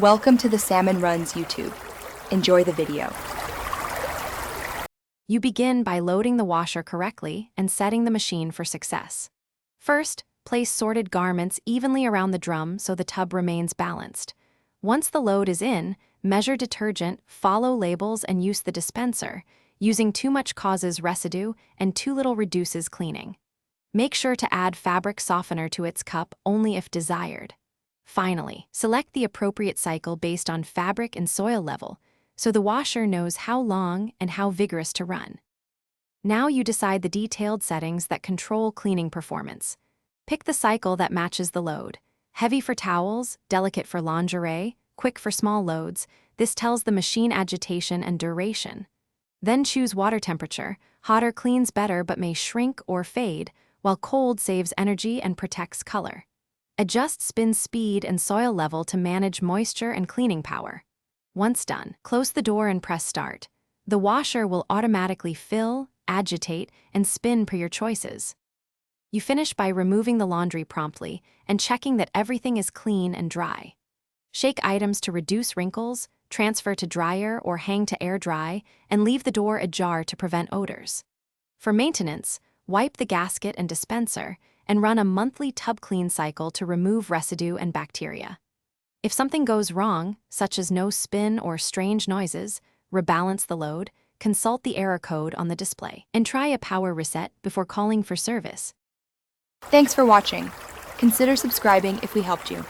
Welcome to the Salmon Runs YouTube. Enjoy the video. You begin by loading the washer correctly and setting the machine for success. First, place sorted garments evenly around the drum so the tub remains balanced. Once the load is in, measure detergent, follow labels, and use the dispenser. Using too much causes residue and too little reduces cleaning. Make sure to add fabric softener to its cup only if desired. Finally, select the appropriate cycle based on fabric and soil level, so the washer knows how long and how vigorous to run. Now you decide the detailed settings that control cleaning performance. Pick the cycle that matches the load. Heavy for towels, delicate for lingerie, quick for small loads. This tells the machine agitation and duration. Then choose water temperature. Hotter cleans better but may shrink or fade, while cold saves energy and protects color. Adjust spin speed and soil level to manage moisture and cleaning power. Once done, close the door and press start. The washer will automatically fill, agitate, and spin per your choices. You finish by removing the laundry promptly and checking that everything is clean and dry. Shake items to reduce wrinkles, transfer to dryer or hang to air dry, and leave the door ajar to prevent odors. For maintenance, wipe the gasket and dispenser, and run a monthly tub clean cycle to remove residue and bacteria. If something goes wrong, such as no spin or strange noises, rebalance the load, consult the error code on the display, and try a power reset before calling for service. Thanks for watching. Consider subscribing if we helped you.